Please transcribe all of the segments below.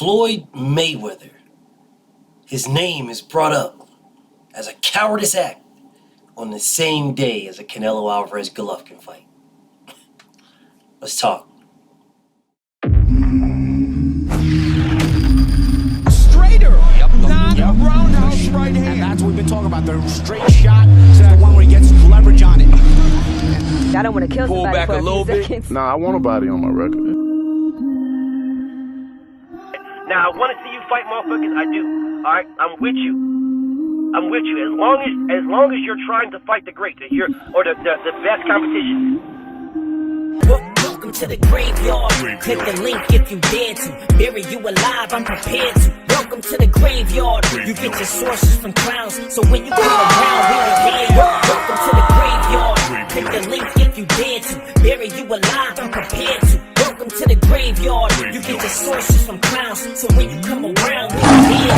Floyd Mayweather, his name is brought up as a cowardice act on the same day as a Canelo Alvarez Golovkin fight. Let's talk. Straighter, not a roundhouse right hand. And that's what we've been talking about. The straight shot is the one where he gets leverage on it. I don't want to kill Pull somebody back for a little bit. seconds. Nah, I want a body on my record. Now, I want to see you fight motherfuckers. I do. All right, I'm with you. I'm with you. As long as you're trying to fight the great, the best competition. Welcome to the graveyard. Click the link if you dare to. Bury you alive, I'm prepared to. Welcome to the graveyard. You get your sources from clowns, so when you come around, we don't hear you. Welcome to the graveyard. Click the link if you dare to. Bury you alive, I'm prepared to. Welcome to the graveyard. You get your sources from clowns, so when you come around, we don't hear you.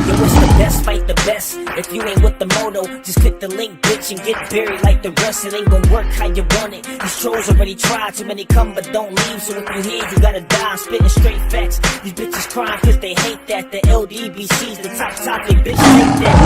Yo, it's the best, fight the best. If you ain't with the moto, just click the link, bitch, and get buried like the rest. It ain't gonna work how you want it. These trolls already tried, too many come but don't leave. So if you hear, you gotta die. I'm spitting straight facts. These bitches crying cause they hate that. The LDBC's the top topic, bitch, hate that.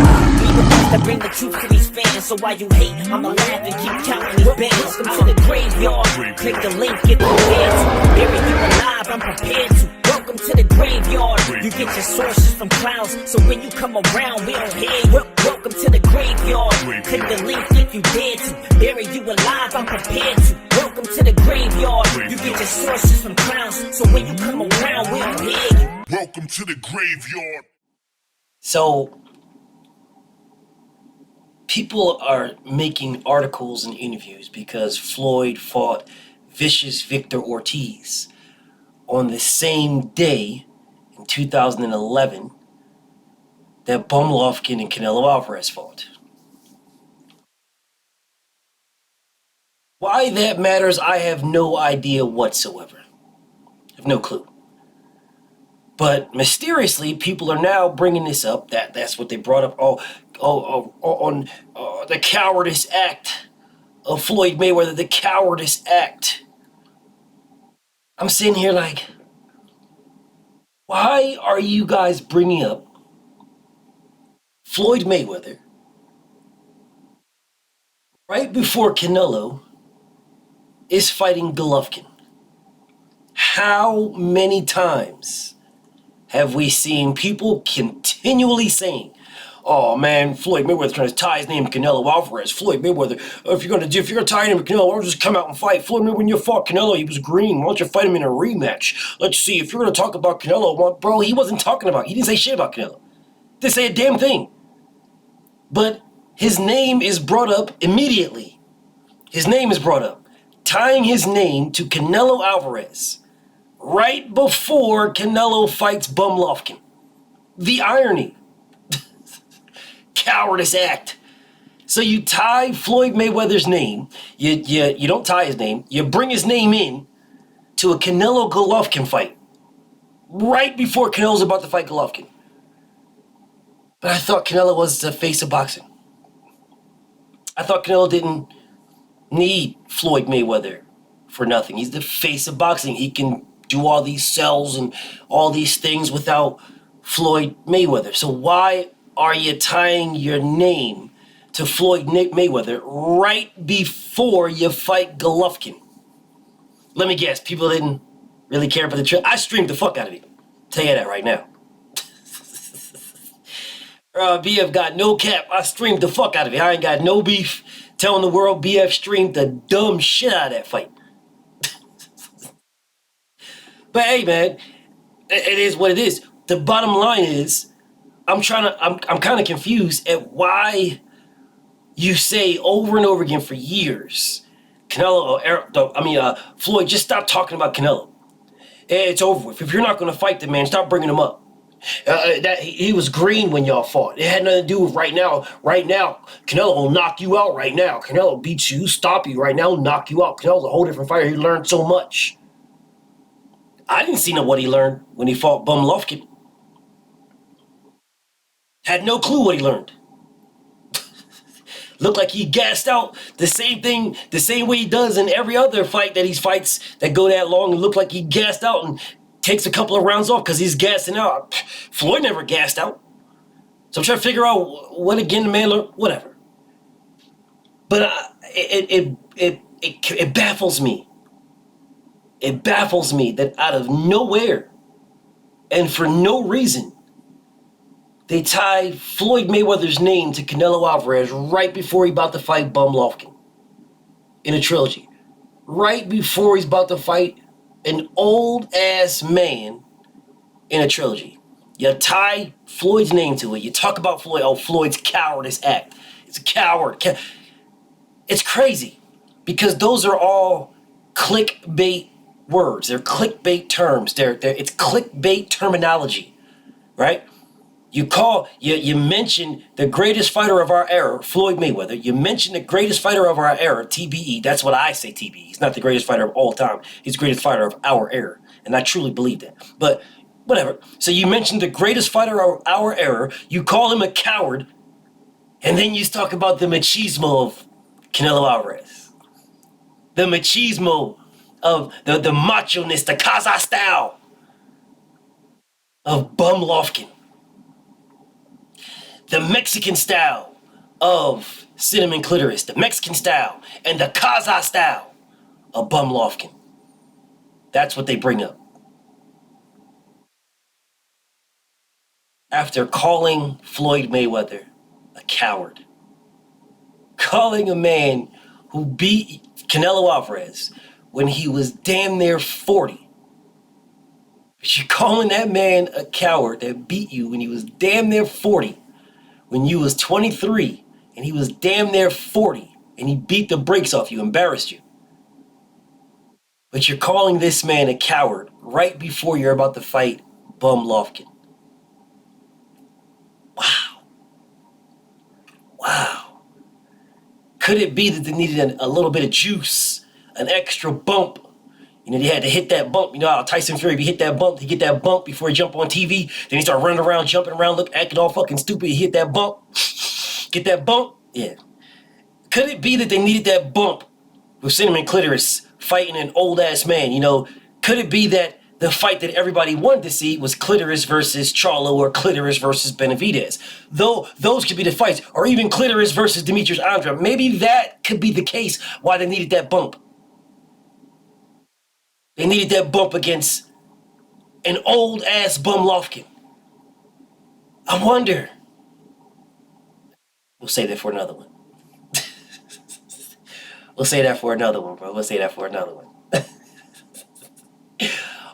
We the ones that bring the truth to these fans. So while you hate, I'ma laugh and keep counting these bands. Welcome to the graveyard. Click the link if you dare to. Bury you alive, I'm prepared to. Welcome to the graveyard. You get your sources from clowns, so when you come around, we don't hear you. Welcome to the graveyard. Click the link if you dare to. Bury you alive, I'm prepared to. Welcome to the graveyard. You get your sources from clowns, so when you come around, we don't hear you. Welcome to the graveyard. So, people are making articles and interviews because Floyd fought vicious Victor Ortiz on the same day in 2011 that Golovkin and Canelo Alvarez fought. Why that matters, I have no idea whatsoever. I have no clue. But mysteriously, people are now bringing this up. That's what they brought up. On the cowardice act of Floyd Mayweather, the cowardice act. I'm sitting here like, why are you guys bringing up Floyd Mayweather right before Canelo is fighting Golovkin? How many times have we seen people continually saying, oh man, Floyd Mayweather trying to tie his name to Canelo Alvarez. Floyd Mayweather, if you're gonna tie him to Canelo, I'll just come out and fight. Floyd Mayweather, when you fought Canelo, he was green. Why don't you fight him in a rematch? Let's see, if you're gonna talk about Canelo, bro, he wasn't talking about, he didn't say shit about Canelo. Didn't say a damn thing. But his name is brought up immediately. His name is brought up. Tying his name to Canelo Alvarez right before Canelo fights Golovkin. The irony. Cowardice act. So you tie Floyd Mayweather's name, you don't tie his name, you bring his name in to a Canelo Golovkin fight right before Canelo's about to fight Golovkin. But I thought Canelo was the face of boxing. I thought Canelo didn't need Floyd Mayweather for nothing. He's the face of boxing. He can do all these cells and all these things without Floyd Mayweather. So why are you tying your name to Floyd Mayweather right before you fight Golovkin? Let me guess, people didn't really care for the trip. I streamed the fuck out of it. Tell you that right now. BF got no cap. I streamed the fuck out of it. I ain't got no beef. Telling the world BF streamed the dumb shit out of that fight. But hey, man, it is what it is. The bottom line is, I'm kind of confused at why you say over and over again for years, Floyd, just stop talking about Canelo. It's over with. If you're not going to fight the man, stop bringing him up. That he was green when y'all fought. It had nothing to do with right now. Right now, Canelo will knock you out right now. Canelo beats you, stop you right now, knock you out. Canelo's a whole different fighter. He learned so much. I didn't see what he learned when he fought Golovkin. Had no clue what he learned. Looked like he gassed out the same way he does in every other fight that he fights that go that long. It looked like he gassed out in takes a couple of rounds off because he's gassing out. Floyd never gassed out. So I'm trying to figure out what again the man learned, whatever. But it baffles me. It baffles me that out of nowhere and for no reason, they tie Floyd Mayweather's name to Canelo Alvarez right before he's about to fight Bum Lofkin in a trilogy. Right before he's about to fight an old-ass man in a trilogy. You tie Floyd's name to it. You talk about Floyd. Oh, Floyd's cowardice act. It's a coward. It's crazy because those are all clickbait words. They're clickbait terms. It's clickbait terminology, right? You mention the greatest fighter of our era, Floyd Mayweather. You mention the greatest fighter of our era, TBE. That's what I say, TBE. He's not the greatest fighter of all time. He's the greatest fighter of our era. And I truly believe that. But whatever. So you mentioned the greatest fighter of our era. You call him a coward. And then you talk about the machismo of Canelo Alvarez. The machismo of the macho-ness, the Kazakh style of Bum Lofkin. The Mexican style of Cinnamon Clitoris. The Mexican style and the Kazakh style of Bum Lofkin. That's what they bring up. After calling Floyd Mayweather a coward, calling a man who beat Canelo Alvarez when he was damn near 40. But you're calling that man a coward that beat you when he was damn near 40, when you was 23, and he was damn near 40, and he beat the brakes off you, embarrassed you. But you're calling this man a coward right before you're about to fight Bum Lofkin. Wow. Could it be that they needed a little bit of juice, an extra bump? You know, they had to hit that bump. You know how Tyson Fury, if he hit that bump, he get that bump before he jump on TV. Then he start running around, jumping around, acting all fucking stupid. He hit that bump. Get that bump? Yeah. Could it be that they needed that bump with Cinnamon Clitoris fighting an old-ass man? You know, could it be that the fight that everybody wanted to see was Clitoris versus Charlo or Clitoris versus Benavidez? Though those could be the fights. Or even Clitoris versus Demetrius Andrade. Maybe that could be the case why they needed that bump. They needed that bump against an old-ass Bum Lofkin. I wonder. We'll save that for another one. We'll say that for another one, bro. We'll say that for another one.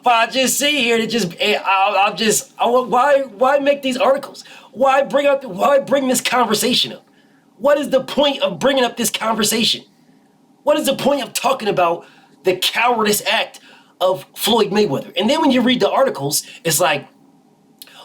But I just sit here to why make these articles? Why bring this conversation up? What is the point of bringing up this conversation? What is the point of talking about the cowardice act of Floyd Mayweather? And then when you read the articles, it's like,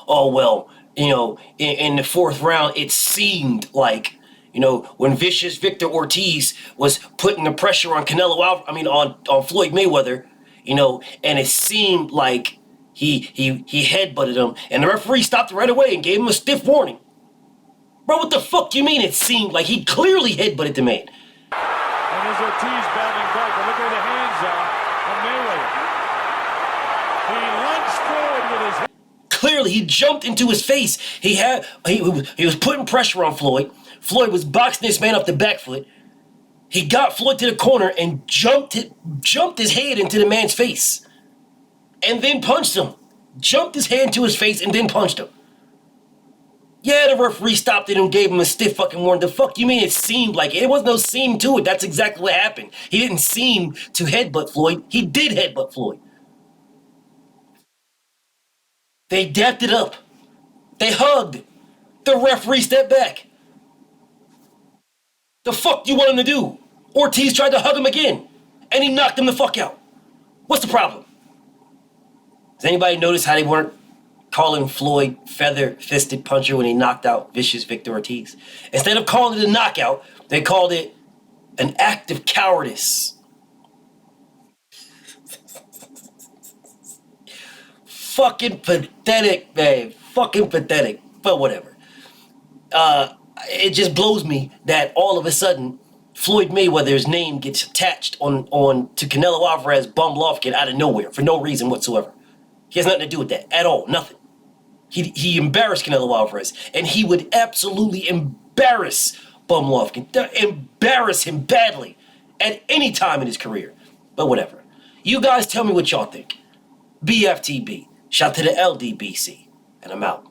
oh, well, you know, in the fourth round, it seemed like, you know, when vicious Victor Ortiz was putting the pressure on on Floyd Mayweather, you know, and it seemed like he headbutted him, and the referee stopped it right away and gave him a stiff warning. Bro, what the fuck do you mean it seemed like? He clearly headbutted the man. And there's Ortiz battling back, but look where the hands are of Mayweather. He lunged forward with his head. Clearly, he jumped into his face. He was putting pressure on Floyd. Floyd was boxing this man off the back foot. He got Floyd to the corner and jumped his head into the man's face. And then punched him. Jumped his hand to his face and then punched him. Yeah, the referee stopped it and gave him a stiff fucking warning. The fuck you mean it seemed like it? It was no seem to it. That's exactly what happened. He didn't seem to headbutt Floyd. He did headbutt Floyd. They dapped it up. They hugged. The referee stepped back. The fuck do you want him to do? Ortiz tried to hug him again, and he knocked him the fuck out. What's the problem? Does anybody notice how they weren't calling Floyd feather-fisted puncher when he knocked out vicious Victor Ortiz? Instead of calling it a knockout, they called it an act of cowardice. Fucking pathetic, man. Fucking pathetic. But whatever. It just blows me that all of a sudden Floyd Mayweather's name gets attached on to Canelo Alvarez Bum Lofkin out of nowhere for no reason whatsoever. He has nothing to do with that at all. Nothing. He embarrassed Canelo Alvarez, and he would absolutely embarrass Bum Lofkin. Embarrass him badly at any time in his career. But whatever. You guys tell me what y'all think. BFTB. Shout to the LDBC. And I'm out.